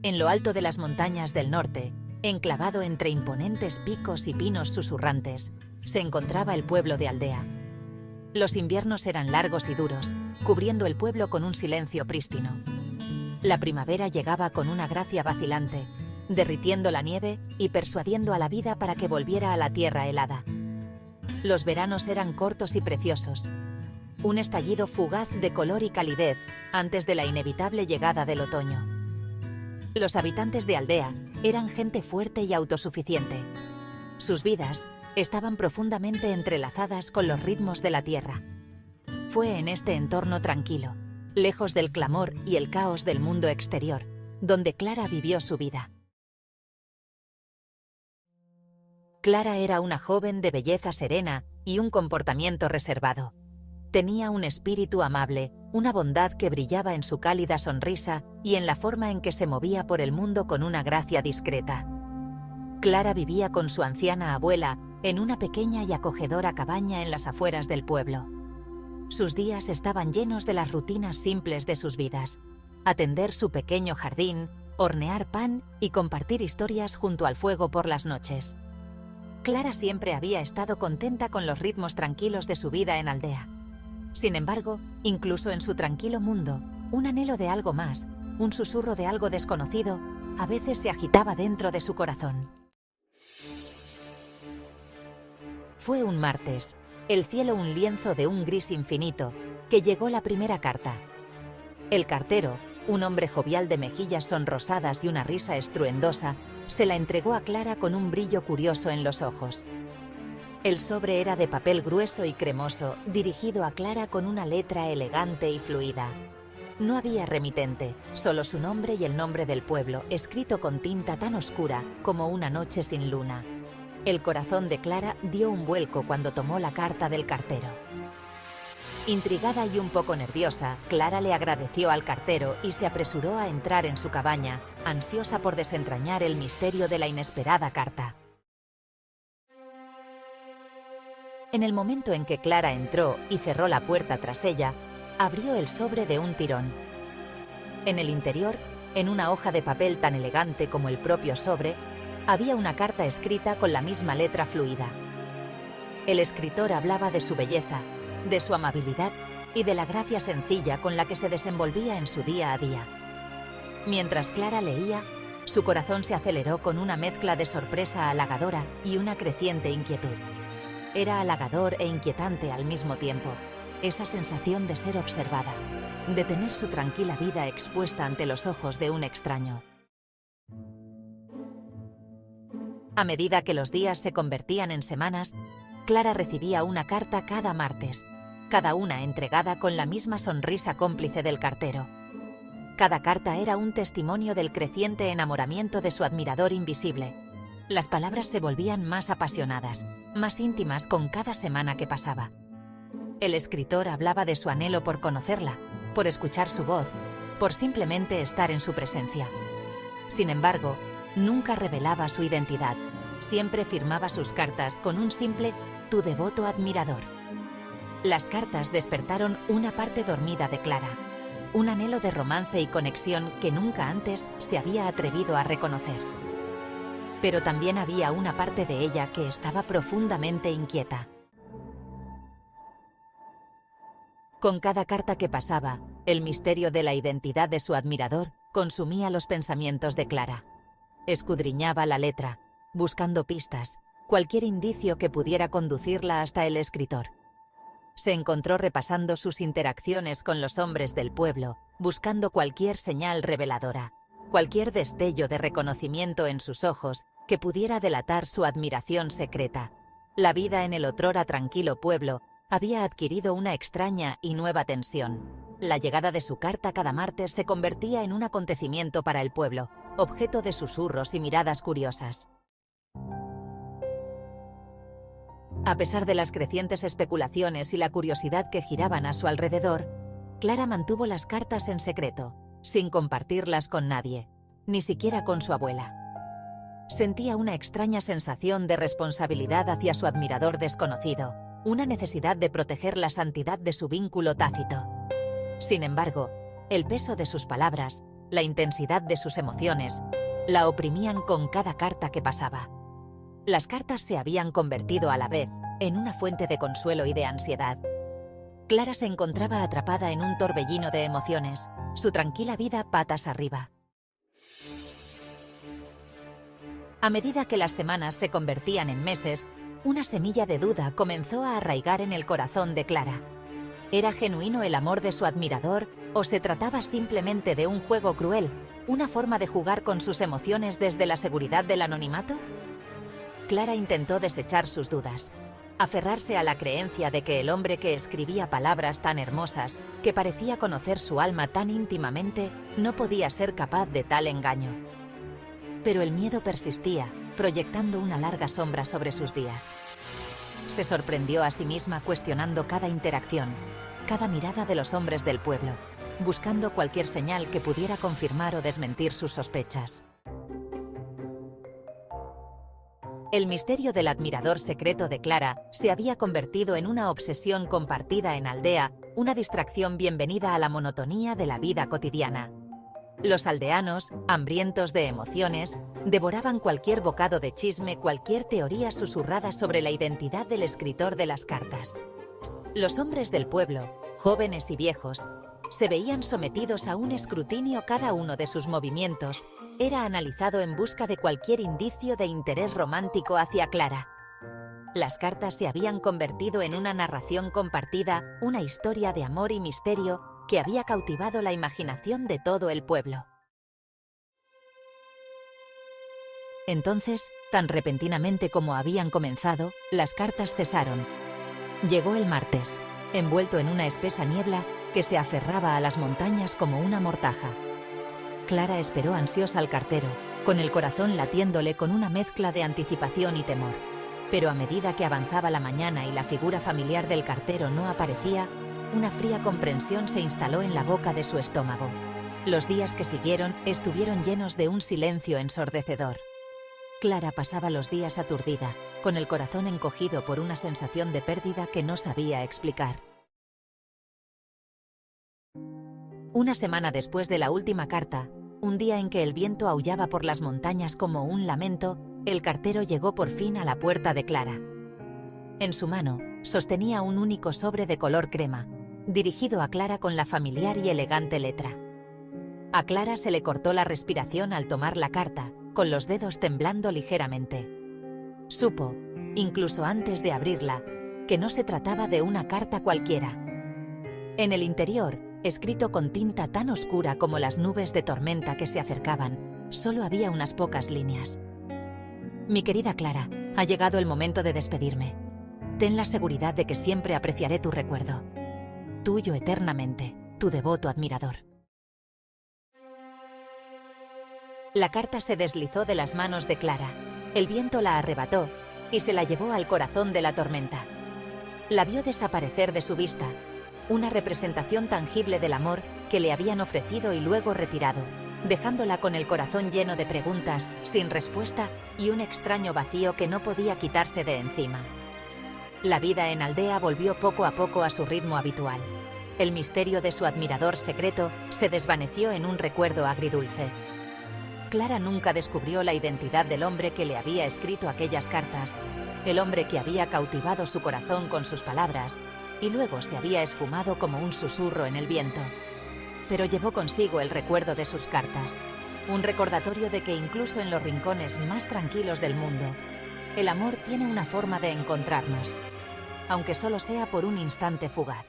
En lo alto de las montañas del norte, enclavado entre imponentes picos y pinos susurrantes, se encontraba el pueblo de Aldea. Los inviernos eran largos y duros, cubriendo el pueblo con un silencio prístino. La primavera llegaba con una gracia vacilante, derritiendo la nieve y persuadiendo a la vida para que volviera a la tierra helada. Los veranos eran cortos y preciosos, un estallido fugaz de color y calidez antes de la inevitable llegada del otoño. Los habitantes de Aldea eran gente fuerte y autosuficiente. Sus vidas estaban profundamente entrelazadas con los ritmos de la tierra. Fue en este entorno tranquilo, lejos del clamor y el caos del mundo exterior, donde Clara vivió su vida. Clara era una joven de belleza serena y un comportamiento reservado. Tenía un espíritu amable, una bondad que brillaba en su cálida sonrisa y en la forma en que se movía por el mundo con una gracia discreta. Clara vivía con su anciana abuela en una pequeña y acogedora cabaña en las afueras del pueblo. Sus días estaban llenos de las rutinas simples de sus vidas: atender su pequeño jardín, hornear pan y compartir historias junto al fuego por las noches. Clara siempre había estado contenta con los ritmos tranquilos de su vida en Aldea. Sin embargo, incluso en su tranquilo mundo, un anhelo de algo más, un susurro de algo desconocido, a veces se agitaba dentro de su corazón. Fue un martes, el cielo un lienzo de un gris infinito, que llegó la primera carta. El cartero, un hombre jovial de mejillas sonrosadas y una risa estruendosa, se la entregó a Clara con un brillo curioso en los ojos. El sobre era de papel grueso y cremoso, dirigido a Clara con una letra elegante y fluida. No había remitente, solo su nombre y el nombre del pueblo, escrito con tinta tan oscura como una noche sin luna. El corazón de Clara dio un vuelco cuando tomó la carta del cartero. Intrigada y un poco nerviosa, Clara le agradeció al cartero y se apresuró a entrar en su cabaña, ansiosa por desentrañar el misterio de la inesperada carta. En el momento en que Clara entró y cerró la puerta tras ella, abrió el sobre de un tirón. En el interior, en una hoja de papel tan elegante como el propio sobre, había una carta escrita con la misma letra fluida. El escritor hablaba de su belleza, de su amabilidad y de la gracia sencilla con la que se desenvolvía en su día a día. Mientras Clara leía, su corazón se aceleró con una mezcla de sorpresa halagadora y una creciente inquietud. Era halagador e inquietante al mismo tiempo, esa sensación de ser observada, de tener su tranquila vida expuesta ante los ojos de un extraño. A medida que los días se convertían en semanas, Clara recibía una carta cada martes, cada una entregada con la misma sonrisa cómplice del cartero. Cada carta era un testimonio del creciente enamoramiento de su admirador invisible. Las palabras se volvían más apasionadas, más íntimas con cada semana que pasaba. El escritor hablaba de su anhelo por conocerla, por escuchar su voz, por simplemente estar en su presencia. Sin embargo, nunca revelaba su identidad. Siempre firmaba sus cartas con un simple «tu devoto admirador». Las cartas despertaron una parte dormida de Clara, un anhelo de romance y conexión que nunca antes se había atrevido a reconocer. Pero también había una parte de ella que estaba profundamente inquieta. Con cada carta que pasaba, el misterio de la identidad de su admirador consumía los pensamientos de Clara. Escudriñaba la letra, buscando pistas, cualquier indicio que pudiera conducirla hasta el escritor. Se encontró repasando sus interacciones con los hombres del pueblo, buscando cualquier señal reveladora, cualquier destello de reconocimiento en sus ojos que pudiera delatar su admiración secreta. La vida en el otrora tranquilo pueblo había adquirido una extraña y nueva tensión. La llegada de su carta cada martes se convertía en un acontecimiento para el pueblo, objeto de susurros y miradas curiosas. A pesar de las crecientes especulaciones y la curiosidad que giraban a su alrededor, Clara mantuvo las cartas en secreto, sin compartirlas con nadie, ni siquiera con su abuela. Sentía una extraña sensación de responsabilidad hacia su admirador desconocido, una necesidad de proteger la santidad de su vínculo tácito. Sin embargo, el peso de sus palabras, la intensidad de sus emociones, la oprimían con cada carta que pasaba. Las cartas se habían convertido a la vez en una fuente de consuelo y de ansiedad. Clara se encontraba atrapada en un torbellino de emociones, su tranquila vida patas arriba. A medida que las semanas se convertían en meses, una semilla de duda comenzó a arraigar en el corazón de Clara. ¿Era genuino el amor de su admirador o se trataba simplemente de un juego cruel, una forma de jugar con sus emociones desde la seguridad del anonimato? Clara intentó desechar sus dudas, aferrarse a la creencia de que el hombre que escribía palabras tan hermosas, que parecía conocer su alma tan íntimamente, no podía ser capaz de tal engaño. Pero el miedo persistía, proyectando una larga sombra sobre sus días. Se sorprendió a sí misma cuestionando cada interacción, cada mirada de los hombres del pueblo, buscando cualquier señal que pudiera confirmar o desmentir sus sospechas. El misterio del admirador secreto de Clara se había convertido en una obsesión compartida en Aldea, una distracción bienvenida a la monotonía de la vida cotidiana. Los aldeanos, hambrientos de emociones, devoraban cualquier bocado de chisme, cualquier teoría susurrada sobre la identidad del escritor de las cartas. Los hombres del pueblo, jóvenes y viejos, se veían sometidos a un escrutinio. Cada uno de sus movimientos era analizado en busca de cualquier indicio de interés romántico hacia Clara. Las cartas se habían convertido en una narración compartida, una historia de amor y misterio que había cautivado la imaginación de todo el pueblo. Entonces, tan repentinamente como habían comenzado, las cartas cesaron. Llegó el martes, envuelto en una espesa niebla que se aferraba a las montañas como una mortaja. Clara esperó ansiosa al cartero, con el corazón latiéndole con una mezcla de anticipación y temor. Pero a medida que avanzaba la mañana y la figura familiar del cartero no aparecía, una fría comprensión se instaló en la boca de su estómago. Los días que siguieron estuvieron llenos de un silencio ensordecedor. Clara pasaba los días aturdida, con el corazón encogido por una sensación de pérdida que no sabía explicar. Una semana después de la última carta, un día en que el viento aullaba por las montañas como un lamento, el cartero llegó por fin a la puerta de Clara. En su mano, sostenía un único sobre de color crema, dirigido a Clara con la familiar y elegante letra. A Clara se le cortó la respiración al tomar la carta, con los dedos temblando ligeramente. Supo, incluso antes de abrirla, que no se trataba de una carta cualquiera. En el interior, escrito con tinta tan oscura como las nubes de tormenta que se acercaban, solo había unas pocas líneas. Mi querida Clara, ha llegado el momento de despedirme. Ten la seguridad de que siempre apreciaré tu recuerdo. Tuyo eternamente, tu devoto admirador. La carta se deslizó de las manos de Clara. El viento la arrebató y se la llevó al corazón de la tormenta. La vio desaparecer de su vista, una representación tangible del amor que le habían ofrecido y luego retirado, dejándola con el corazón lleno de preguntas, sin respuesta y un extraño vacío que no podía quitarse de encima. La vida en Aldea volvió poco a poco a su ritmo habitual. El misterio de su admirador secreto se desvaneció en un recuerdo agridulce. Clara nunca descubrió la identidad del hombre que le había escrito aquellas cartas, el hombre que había cautivado su corazón con sus palabras y luego se había esfumado como un susurro en el viento. Pero llevó consigo el recuerdo de sus cartas, un recordatorio de que incluso en los rincones más tranquilos del mundo, el amor tiene una forma de encontrarnos, aunque solo sea por un instante fugaz.